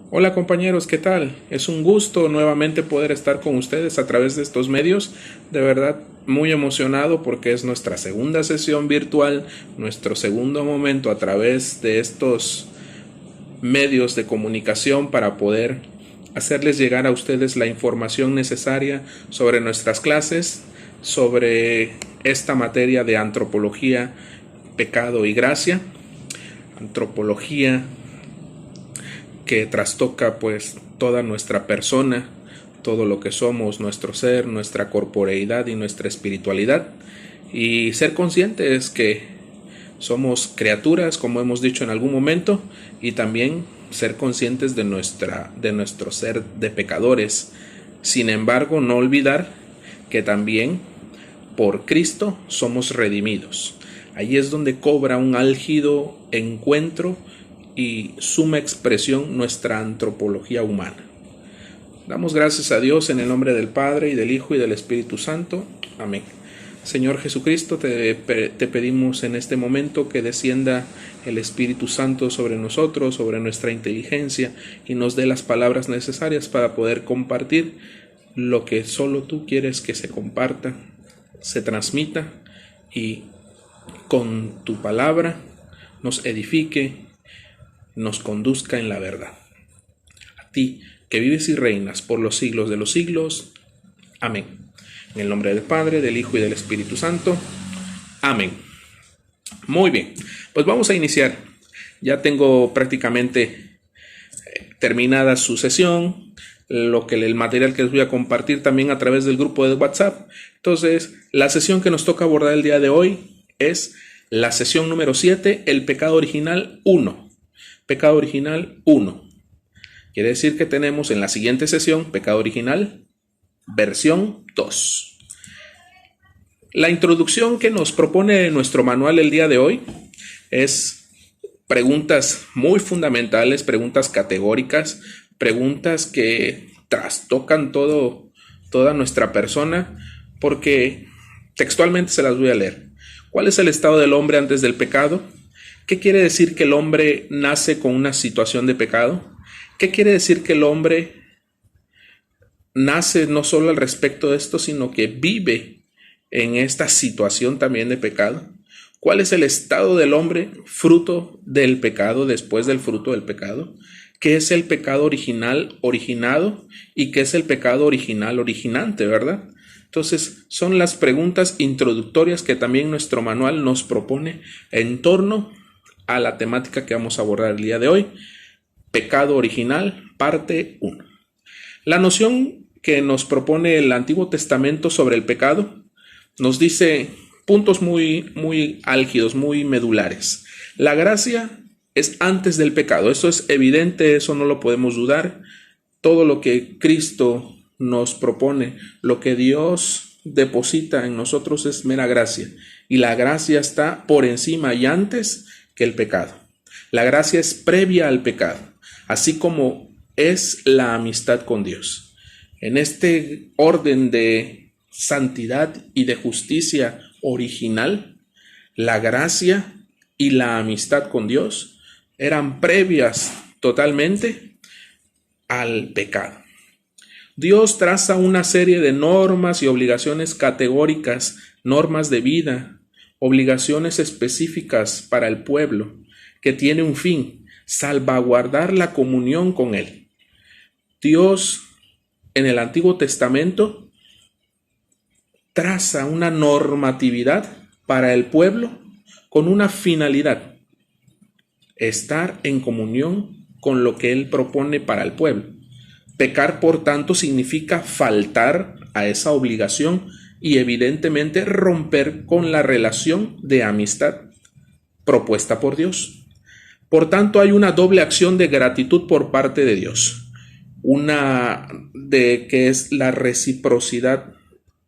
Hola compañeros, ¿qué tal? Es un gusto nuevamente poder estar con ustedes a través de estos medios. De verdad, muy emocionado porque es nuestra segunda sesión virtual, nuestro segundo momento a través de estos medios de comunicación para poder hacerles llegar a ustedes la información necesaria sobre nuestras clases, sobre esta materia de antropología, pecado y gracia, antropología que trastoca pues toda nuestra persona, todo lo que somos, nuestro ser, nuestra corporeidad y nuestra espiritualidad, y ser conscientes que somos criaturas, como hemos dicho en algún momento, y también ser conscientes de nuestro ser de pecadores. Sin embargo, no olvidar que también por Cristo somos redimidos. Ahí es donde cobra un álgido encuentro y suma expresión nuestra antropología humana. Damos gracias a Dios en el nombre del Padre, y del Hijo, y del Espíritu Santo. Amén. Señor Jesucristo, te pedimos en este momento que descienda el Espíritu Santo sobre nosotros, sobre nuestra inteligencia, y nos dé las palabras necesarias para poder compartir lo que solo tú quieres que se comparta, se transmita, y con tu palabra nos edifique, nos conduzca en la verdad. A ti, que vives y reinas por los siglos de los siglos. Amén. En el nombre del Padre, del Hijo y del Espíritu Santo. Amén. Muy bien, pues vamos a iniciar. Ya tengo prácticamente terminada su sesión, el material que les voy a compartir también a través del grupo de WhatsApp. Entonces, la sesión que nos toca abordar el día de hoy es la sesión número 7, el pecado original 1. Pecado original 1. Quiere decir que tenemos en la siguiente sesión pecado original versión 2. La introducción que nos propone nuestro manual el día de hoy es preguntas muy fundamentales, preguntas categóricas, preguntas que trastocan toda nuestra persona, porque textualmente se las voy a leer. ¿Cuál es el estado del hombre antes del pecado? ¿Qué quiere decir que el hombre nace con una situación de pecado? ¿Qué quiere decir que el hombre nace no solo al respecto de esto, sino que vive en esta situación también de pecado? ¿Cuál es el estado del hombre fruto del pecado, después del fruto del pecado? ¿Qué es el pecado original originado? ¿Y qué es el pecado original originante, verdad? Entonces, son las preguntas introductorias que también nuestro manual nos propone en torno a la temática que vamos a abordar el día de hoy. Pecado original, parte 1. La noción que nos propone el Antiguo Testamento sobre el pecado nos dice puntos muy álgidos, muy medulares. La gracia es antes del pecado, eso es evidente, eso no lo podemos dudar. Todo lo que Cristo nos propone, lo que Dios deposita en nosotros es mera gracia, y la gracia está por encima y antes que el pecado. La gracia es previa al pecado, así como es la amistad con Dios. En este orden de santidad y de justicia original, la gracia y la amistad con Dios eran previas totalmente al pecado. Dios traza una serie de normas y obligaciones categóricas, normas de vida, obligaciones específicas para el pueblo, que tiene un fin: salvaguardar la comunión con Él. Dios en el Antiguo Testamento traza una normatividad para el pueblo con una finalidad: estar en comunión con lo que Él propone para el pueblo. Pecar, por tanto, significa faltar a esa obligación y evidentemente romper con la relación de amistad propuesta por Dios. Por tanto, hay una doble acción de gratitud por parte de Dios. Una de que es la reciprocidad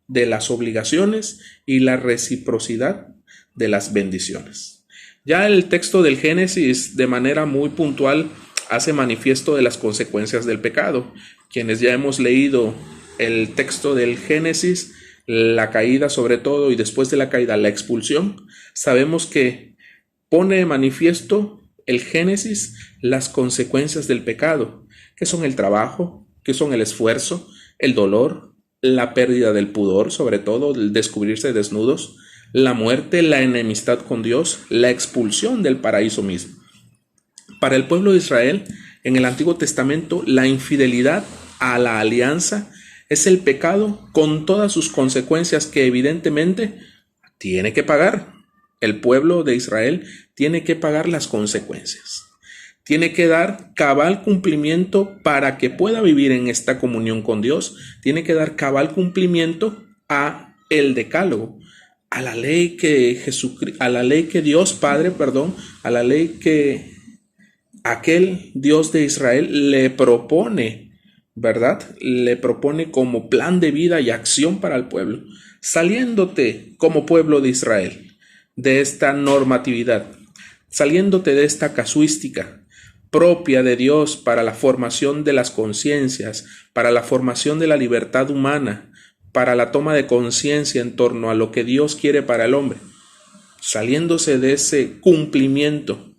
de las obligaciones y la reciprocidad de las bendiciones. Ya el texto del Génesis de manera muy puntual hace manifiesto de las consecuencias del pecado. Quienes ya hemos leído el texto del Génesis, la caída sobre todo, y después de la caída la expulsión, sabemos que pone de manifiesto el Génesis las consecuencias del pecado, que son el trabajo, que son el esfuerzo, el dolor, la pérdida del pudor, sobre todo el descubrirse desnudos, la muerte, la enemistad con Dios, la expulsión del paraíso mismo. Para el pueblo de Israel, en el Antiguo Testamento, la infidelidad a la alianza es el pecado con todas sus consecuencias que evidentemente tiene que pagar. El pueblo de Israel tiene que pagar las consecuencias. Tiene que dar cabal cumplimiento para que pueda vivir en esta comunión con Dios. Tiene que dar cabal cumplimiento a el decálogo, a la ley que a la ley que Dios Padre, a la ley que aquel Dios de Israel le propone, ¿verdad? Le propone como plan de vida y acción para el pueblo, saliéndote como pueblo de Israel de esta normatividad, saliéndote de esta casuística propia de Dios para la formación de las conciencias, para la formación de la libertad humana, para la toma de conciencia en torno a lo que Dios quiere para el hombre, saliéndose de ese cumplimiento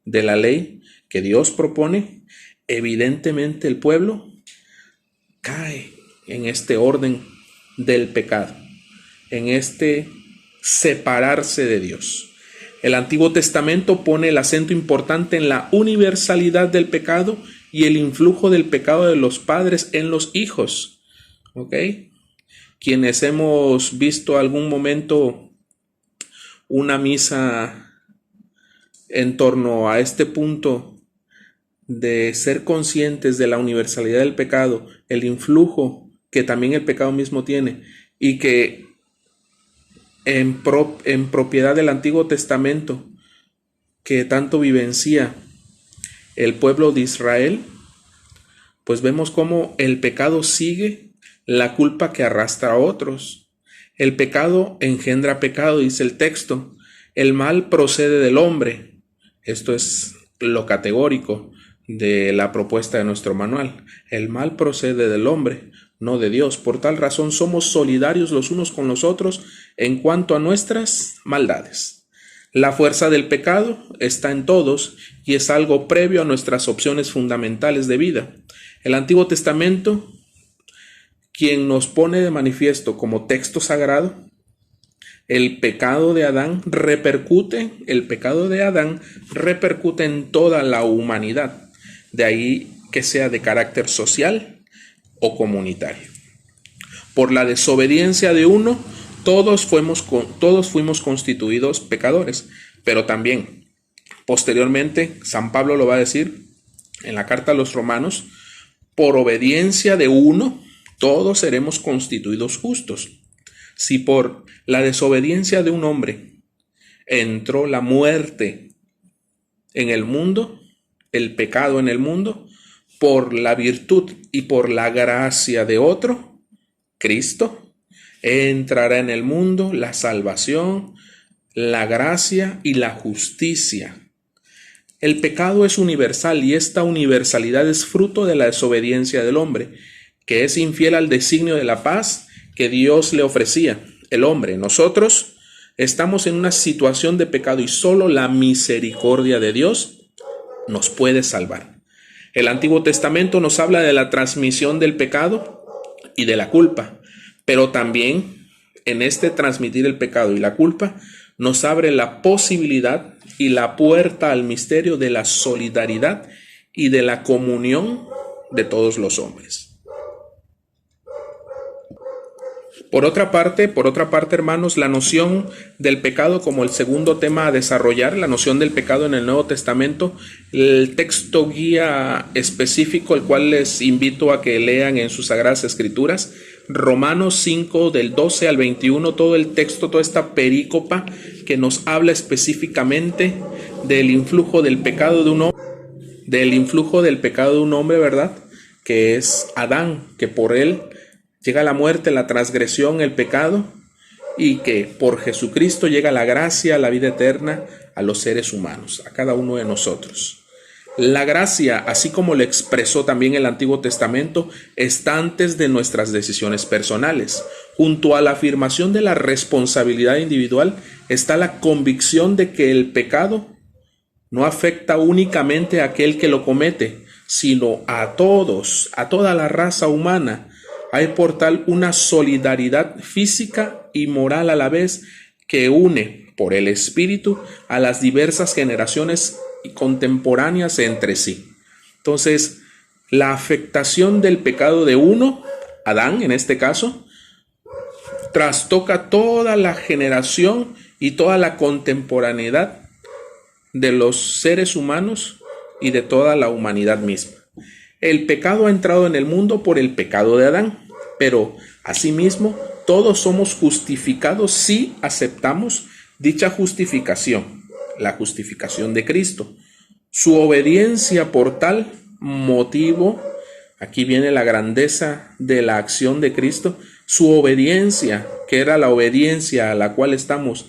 de la ley que Dios propone, evidentemente el pueblo cae en este orden del pecado, en este separarse de Dios. El Antiguo Testamento pone el acento importante en la universalidad del pecado y el influjo del pecado de los padres en los hijos. ¿Ok? Quienes hemos visto algún momento una misa en torno a este punto de ser conscientes de la universalidad del pecado, el influjo que también el pecado mismo tiene, y que en propiedad del Antiguo Testamento que tanto vivencia el pueblo de Israel, pues vemos cómo el pecado sigue la culpa que arrastra a otros. El pecado engendra pecado, dice el texto. El mal procede del hombre. Esto es lo categórico de la propuesta de nuestro manual. El mal procede del hombre, no de Dios. Por tal razón somos solidarios los unos con los otros en cuanto a nuestras maldades. La fuerza del pecado está en todos y es algo previo a nuestras opciones fundamentales de vida. El Antiguo Testamento, quien nos pone de manifiesto como texto sagrado, el pecado de Adán repercute en toda la humanidad. De ahí que sea de carácter social o comunitario. Por la desobediencia de uno, todos fuimos constituidos pecadores, pero también posteriormente San Pablo lo va a decir en la carta a los Romanos: por obediencia de uno, todos seremos constituidos justos. Si por la desobediencia de un hombre entró la muerte en el mundo, el pecado en el mundo, por la virtud y por la gracia de otro, Cristo, entrará en el mundo la salvación, la gracia y la justicia. El pecado es universal y esta universalidad es fruto de la desobediencia del hombre, que es infiel al designio de la paz que Dios le ofrecía. El hombre, nosotros, estamos en una situación de pecado y solo la misericordia de Dios nos puede salvar. El Antiguo Testamento nos habla de la transmisión del pecado y de la culpa, pero también en este transmitir el pecado y la culpa nos abre la posibilidad y la puerta al misterio de la solidaridad y de la comunión de todos los hombres. Por otra parte, hermanos, la noción del pecado como el segundo tema a desarrollar, la noción del pecado en el Nuevo Testamento, el texto guía específico, el cual les invito a que lean en sus Sagradas Escrituras, Romanos 5 del 12 al 21, todo el texto, toda esta perícopa que nos habla específicamente del influjo del pecado de un hombre, ¿verdad? Que es Adán, que por él llega la muerte, la transgresión, el pecado, y que por Jesucristo llega la gracia, la vida eterna a los seres humanos, a cada uno de nosotros. La gracia, así como lo expresó también el Antiguo Testamento, está antes de nuestras decisiones personales. Junto a la afirmación de la responsabilidad individual está la convicción de que el pecado no afecta únicamente a aquel que lo comete, sino a todos, a toda la raza humana. Hay por tal una solidaridad física y moral a la vez que une por el Espíritu a las diversas generaciones contemporáneas entre sí. Entonces, la afectación del pecado de uno, Adán en este caso, trastoca toda la generación y toda la contemporaneidad de los seres humanos y de toda la humanidad misma. El pecado ha entrado en el mundo por el pecado de Adán, pero asimismo todos somos justificados si aceptamos dicha justificación, la justificación de Cristo. Su obediencia por tal motivo, aquí viene la grandeza de la acción de Cristo, su obediencia, que era la obediencia a la cual estábamos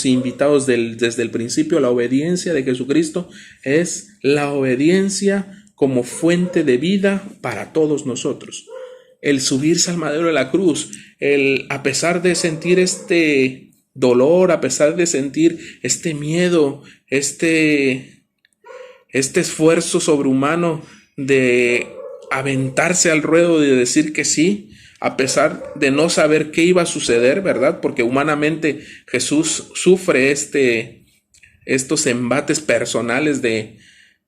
invitados desde el principio. La obediencia de Jesucristo es la obediencia como fuente de vida para todos nosotros. El subirse al madero de la cruz, a pesar de sentir este dolor, a pesar de sentir este miedo, este esfuerzo sobrehumano de aventarse al ruedo, de decir que sí, a pesar de no saber qué iba a suceder, ¿verdad? Porque humanamente Jesús sufre estos embates personales de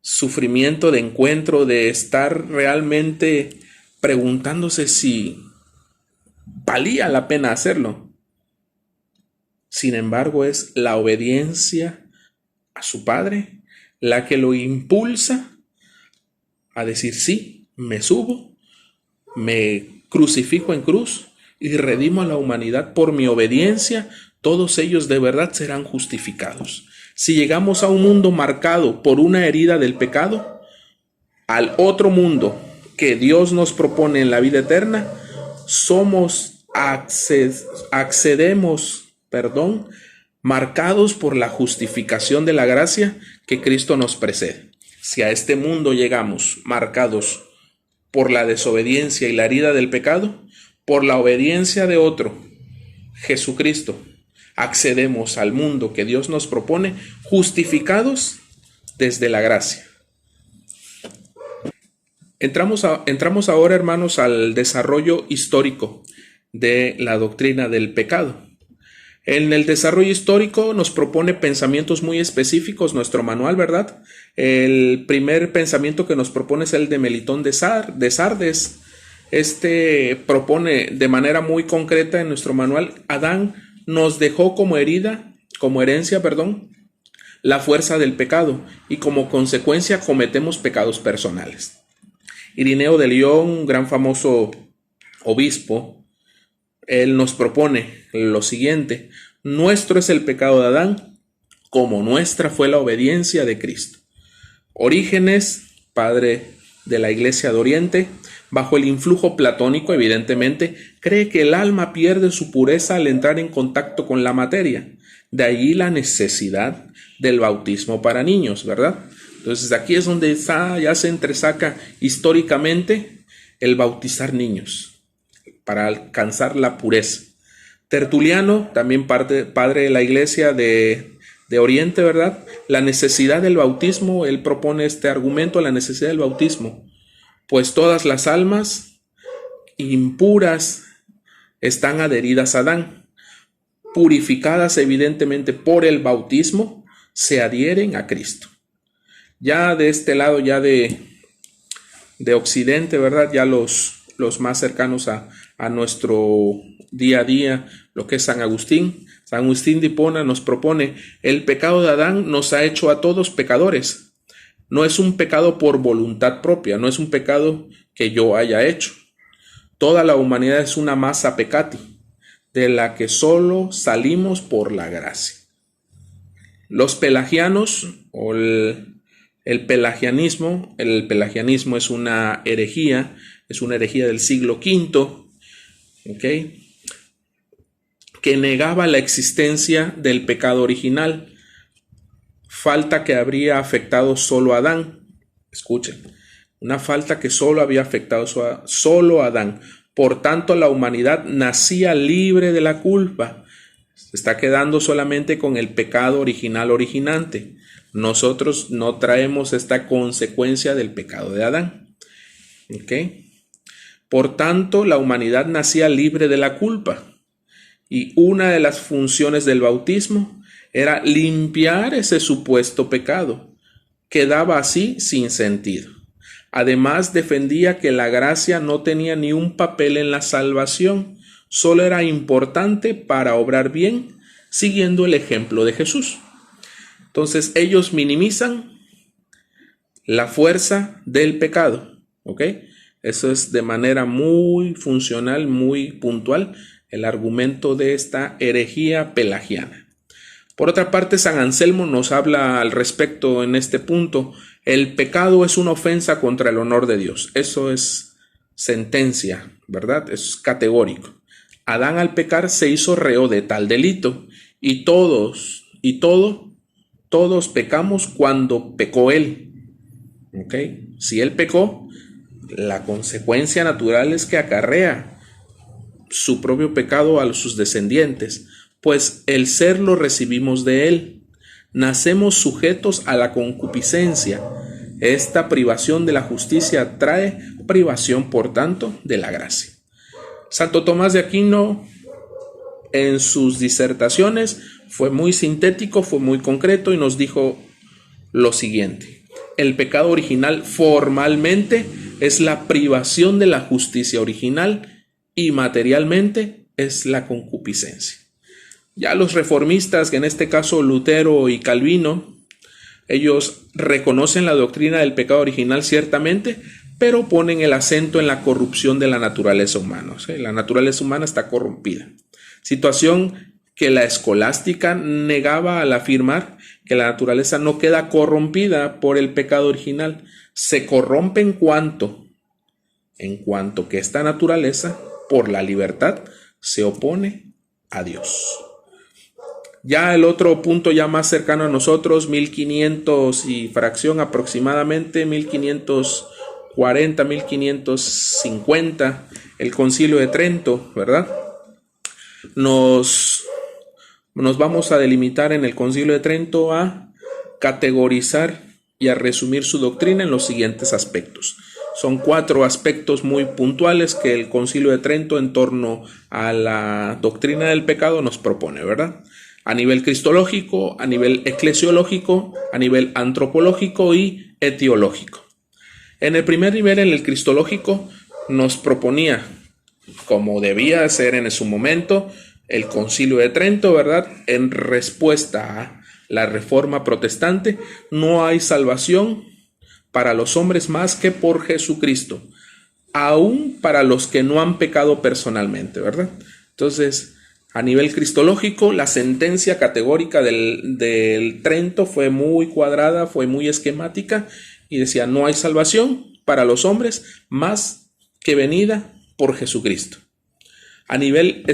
sufrimiento, de encuentro, de estar realmente preguntándose si valía la pena hacerlo. Sin embargo, es la obediencia a su Padre la que lo impulsa a decir sí, me subo, me crucifico en cruz y redimo a la humanidad por mi obediencia. Todos ellos de verdad serán justificados. Si llegamos a un mundo marcado por una herida del pecado, al otro mundo que Dios nos propone en la vida eterna, accedemos, marcados por la justificación de la gracia que Cristo nos precede. Si a este mundo llegamos marcados por la desobediencia y la herida del pecado, por la obediencia de otro, Jesucristo, accedemos al mundo que Dios nos propone, justificados desde la gracia. Entramos ahora, hermanos, al desarrollo histórico de la doctrina del pecado. En el desarrollo histórico nos propone pensamientos muy específicos nuestro manual, ¿verdad? El primer pensamiento que nos propone es el de Melitón de Sardes. Propone de manera muy concreta en nuestro manual: Adán nos dejó como herencia, la fuerza del pecado, y como consecuencia cometemos pecados personales. Irineo de León, un gran famoso obispo, él nos propone lo siguiente: nuestro es el pecado de Adán, como nuestra fue la obediencia de Cristo. Orígenes, padre de la Iglesia de Oriente, bajo el influjo platónico, evidentemente, cree que el alma pierde su pureza al entrar en contacto con la materia. De ahí la necesidad del bautismo para niños, ¿verdad? Entonces aquí es donde ya se entresaca históricamente el bautizar niños para alcanzar la pureza. Tertuliano, también padre de la Iglesia de Oriente, ¿verdad? La necesidad del bautismo, él propone este argumento: la necesidad del bautismo, pues todas las almas impuras están adheridas a Adán, purificadas evidentemente por el bautismo, se adhieren a Cristo. Ya de este lado, ya de Occidente, ¿verdad? Ya los más cercanos a nuestro día a día, lo que es San Agustín. San Agustín de Hipona nos propone: el pecado de Adán nos ha hecho a todos pecadores. No es un pecado por voluntad propia, no es un pecado que yo haya hecho. Toda la humanidad es una masa peccati, de la que solo salimos por la gracia. Los pelagianos, o el pelagianismo es una herejía del siglo V, que negaba la existencia del pecado original, falta que habría afectado solo a Adán. Escuchen, una falta que solo había afectado solo a Adán. Por tanto, la humanidad nacía libre de la culpa. Se está quedando solamente con el pecado original originante. Nosotros no traemos esta consecuencia del pecado de Adán. ¿Ok? Por tanto, la humanidad nacía libre de la culpa. Y una de las funciones del bautismo era limpiar ese supuesto pecado. Quedaba así sin sentido. Además, defendía que la gracia no tenía ni un papel en la salvación, solo era importante para obrar bien, siguiendo el ejemplo de Jesús. Entonces, ellos minimizan la fuerza del pecado, ¿ok? Eso es de manera muy funcional, muy puntual, el argumento de esta herejía pelagiana. Por otra parte, San Anselmo nos habla al respecto en este punto. El pecado es una ofensa contra el honor de Dios. Eso es sentencia, ¿verdad? Eso es categórico. Adán al pecar se hizo reo de tal delito y todos pecamos cuando pecó él. ¿Ok? Si él pecó, la consecuencia natural es que acarrea su propio pecado a sus descendientes, pues el ser lo recibimos de él. Nacemos sujetos a la concupiscencia. Esta privación de la justicia trae privación, por tanto, de la gracia. Santo Tomás de Aquino, en sus disertaciones, fue muy sintético, fue muy concreto y nos dijo lo siguiente: el pecado original formalmente es la privación de la justicia original y materialmente es la concupiscencia. Ya los reformistas, que en este caso Lutero y Calvino, ellos reconocen la doctrina del pecado original ciertamente, pero ponen el acento en la corrupción de la naturaleza humana. O sea, la naturaleza humana está corrompida. Situación que la escolástica negaba al afirmar que la naturaleza no queda corrompida por el pecado original. Se corrompe en cuanto que esta naturaleza, por la libertad, se opone a Dios. Ya el otro punto ya más cercano a nosotros, 1500 y fracción aproximadamente, 1540, 1550, el Concilio de Trento, ¿verdad? Nos vamos a delimitar en el Concilio de Trento a categorizar y a resumir su doctrina en los siguientes aspectos. Son 4 aspectos muy puntuales que el Concilio de Trento en torno a la doctrina del pecado nos propone, ¿verdad? A nivel cristológico, a nivel eclesiológico, a nivel antropológico y etiológico. En el primer nivel, en el cristológico, nos proponía, como debía ser en su momento, el Concilio de Trento, ¿verdad? En respuesta a la Reforma Protestante, no hay salvación para los hombres más que por Jesucristo, aún para los que no han pecado personalmente, ¿verdad? Entonces, a nivel cristológico, la sentencia categórica del Trento fue muy cuadrada, fue muy esquemática y decía: no hay salvación para los hombres más que venida por Jesucristo. A nivel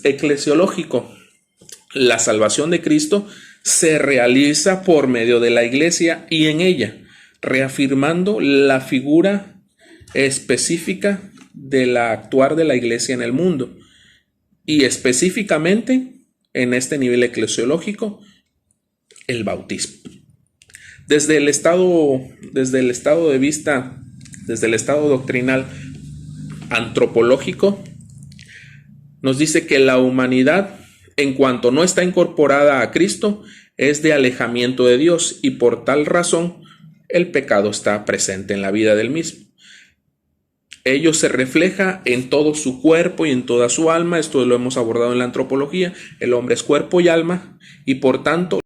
eclesiológico, la salvación de Cristo se realiza por medio de la Iglesia y en ella, reafirmando la figura específica del actuar de la Iglesia en el mundo. Y específicamente, en este nivel eclesiológico, el bautismo. Desde el estado de vista, desde el estado doctrinal antropológico, nos dice que la humanidad, en cuanto no está incorporada a Cristo, es de alejamiento de Dios y por tal razón el pecado está presente en la vida del mismo. Ello se refleja en todo su cuerpo y en toda su alma. Esto lo hemos abordado en la antropología. El hombre es cuerpo y alma y por tanto